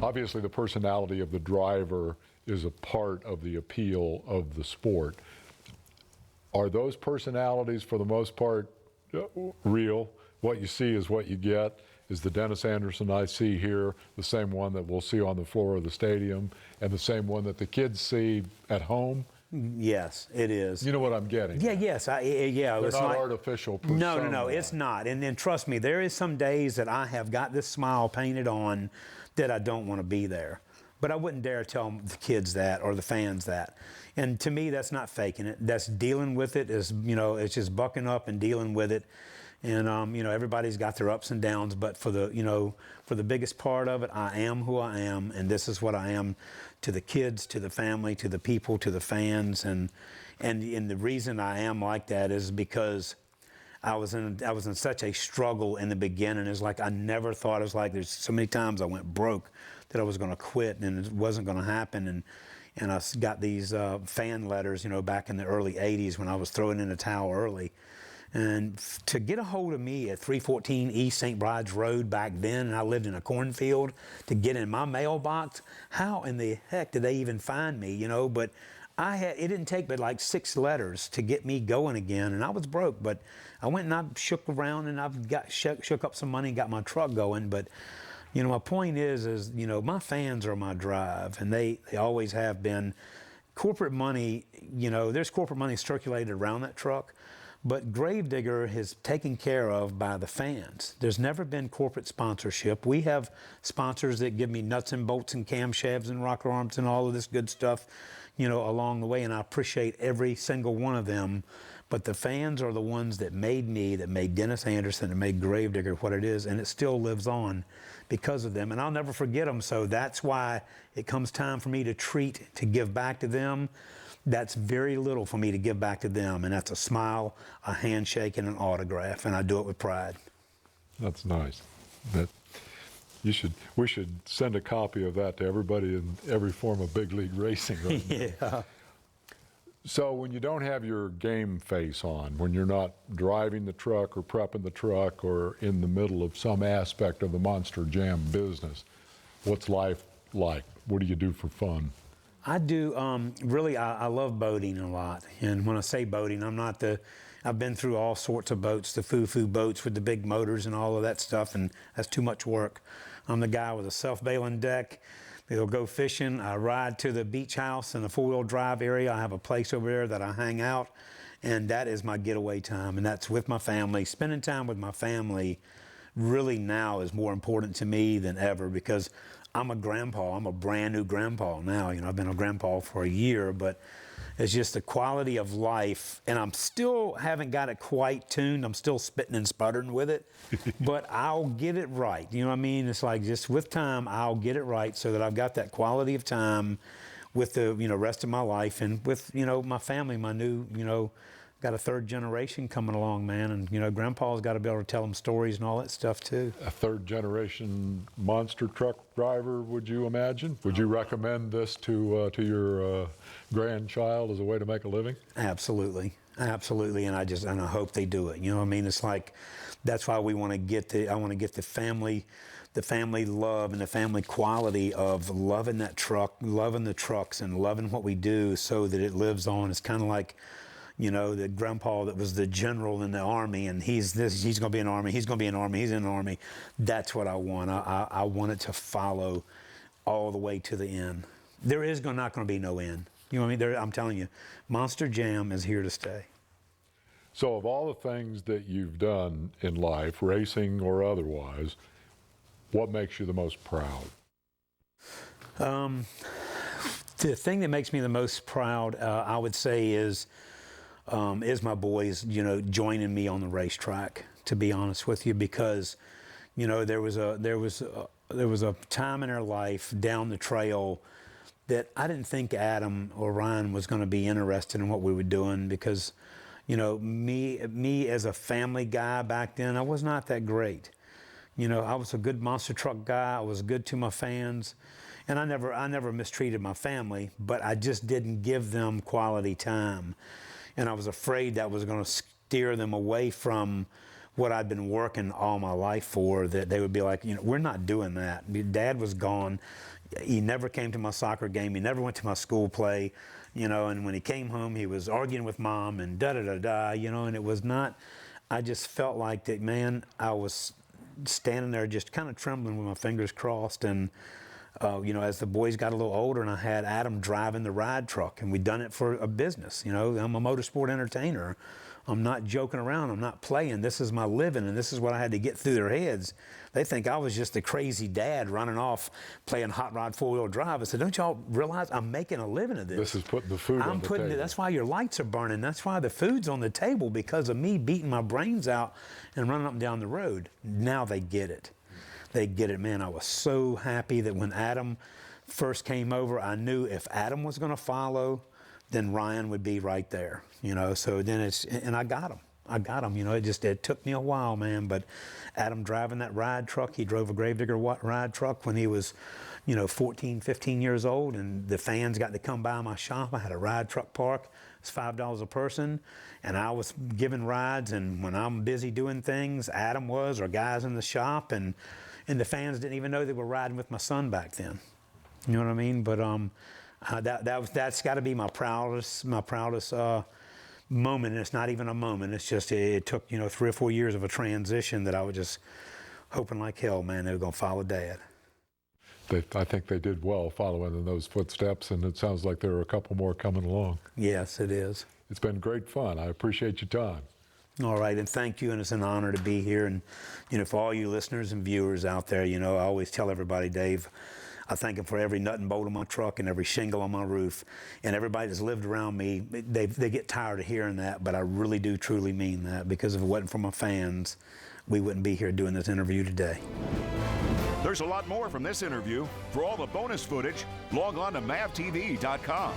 Obviously, the personality of the driver is a part of the appeal of the sport. Are those personalities, for the most part, real? What you see is what you get. Is the Dennis Anderson I see here the same one that we'll see on the floor of the stadium and the same one that the kids see at home? Yes, it is. You know what I'm getting? Yeah, yes. Yeah, They're it's not like, artificial no, persona. it's not. And trust me, there is some days that I have got this smile painted on that I don't want to be there. But I wouldn't dare tell the kids that or the fans that. And to me, that's not faking it. That's dealing with it. It's just bucking up and dealing with it. And everybody's got their ups and downs. But for the biggest part of it, I am who I am, and this is what I am to the kids, to the family, to the people, to the fans. And the reason I am like that is because I was in such a struggle in the beginning. It's like I never thought. It was like there's so many times I went broke that I was going to quit and it wasn't going to happen. And I got these fan letters, back in the early '80s when I was throwing in the towel early. And to get a hold of me at 314 East St. Bride's Road back then, and I lived in a cornfield, to get in my mailbox, how in the heck did they even find me, But it didn't take but like 6 letters to get me going again, and I was broke. But I went and I shook around and I've shook up some money and got my truck going. But my point is my fans are my drive, and they always have been. Corporate money, there's corporate money circulated around that truck, but Gravedigger is taken care of by the fans. There's never been corporate sponsorship. We have sponsors that give me nuts and bolts and camshafts and rocker arms and all of this good stuff, along the way, and I appreciate every single one of them. But the fans are the ones that made me, that made Dennis Anderson, that made Gravedigger what it is, and it still lives on because of them. And I'll never forget them, so that's why it comes time for me to give back to them. That's very little for me to give back to them, and that's a smile, a handshake, and an autograph, and I do it with pride. That's nice. We should send a copy of that to everybody in every form of big league racing right now. Yeah. So when you don't have your game face on, when you're not driving the truck or prepping the truck or in the middle of some aspect of the Monster Jam business, what's life like? What do you do for fun? I do, really, I love boating a lot. And when I say boating, I've been through all sorts of boats, the foo-foo boats with the big motors and all of that stuff, and that's too much work. I'm the guy with a self-bailing deck. They'll go fishing. I ride to the beach house in the 4-wheel drive area. I have a place over there that I hang out, and that is my getaway time, and that's with my family. Spending time with my family really now is more important to me than ever, because I'm a grandpa. I'm a brand new grandpa now. I've been a grandpa for a year, but it's just the quality of life, and I'm still haven't got it quite tuned. I'm still spitting and sputtering with it, but I'll get it right. You know what I mean? It's like just with time, I'll get it right so that I've got that quality of time with the rest of my life, and with my family, my new got a 3rd generation coming along, man, and Grandpa's got to be able to tell them stories and all that stuff too. A 3rd generation monster truck driver, would you imagine? Would you recommend this to your grandchild as a way to make a living? Absolutely, and I hope they do it. I mean, it's like that's why I want to get the family love and the family quality of loving that truck, loving the trucks, and loving what we do, so that it lives on. It's kind of like, the grandpa that was the general in the Army, and he's going to be in the Army, he's going to be in the Army, he's in the Army. That's what I want. I want it to follow all the way to the end. There is not going to be no end. You know what I mean? I'm telling you, Monster Jam is here to stay. So of all the things that you've done in life, racing or otherwise, what makes you the most proud? The thing that makes me the most proud, I would say, is my boys, joining me on the racetrack, to be honest with you, because, there was a time in our life down the trail that I didn't think Adam or Ryan was going to be interested in what we were doing, because, me as a family guy back then, I was not that great. I was a good monster truck guy. I was good to my fans, and I never mistreated my family, but I just didn't give them quality time. And I was afraid that was going to steer them away from what I'd been working all my life for, that they would be like, you know, we're not doing that. Dad was gone. He never came to my soccer game. He never went to my school play, you know, and when he came home, he was arguing with Mom and da-da-da-da, you know, and it was not, I just felt like that, man, I was standing there just kind of trembling with my fingers crossed. And, you know, as the boys got a little older and I had Adam driving the ride truck, and we'd done it for a business, you know, I'm a motorsport entertainer. I'm not joking around. I'm not playing. This is my living, and this is what I had to get through their heads. They think I was just a crazy dad running off playing hot rod four-wheel drive. I said, don't y'all realize I'm making a living of this? This is putting the food on the table. That's why your lights are burning. That's why the food's on the table, because of me beating my brains out and running up and down the road. Now they get it. They get it, man. I was so happy that when Adam first came over, I knew if Adam was going to follow, then Ryan would be right there, you know. So then and I got him, you know. It took me a while, man. But Adam driving that ride truck, he drove a Gravedigger ride truck when he was, you know, 14, 15 years old, and the fans got to come by my shop. I had a ride truck park. It's $5 a person, and I was giving rides. And when I'm busy doing things, Adam was, or guys in the shop, and the fans didn't even know they were riding with my son back then. You know what I mean? But that's got to be my proudest moment. And it's not even a moment. It's just it took, you know, 3 or 4 years of a transition that I was just hoping like hell, man, they were gonna follow Dad. I think they did well following in those footsteps, and it sounds like there are a couple more coming along. Yes, it is. It's been great fun. I appreciate your time. All right, and thank you, and it's an honor to be here. And, you know, for all you listeners and viewers out there, you know, I always tell everybody, Dave, I thank him for every nut and bolt on my truck and every shingle on my roof. And everybody that's lived around me, they get tired of hearing that, but I really do truly mean that, because if it wasn't for my fans, we wouldn't be here doing this interview today. There's a lot more from this interview. For all the bonus footage, log on to mavtv.com.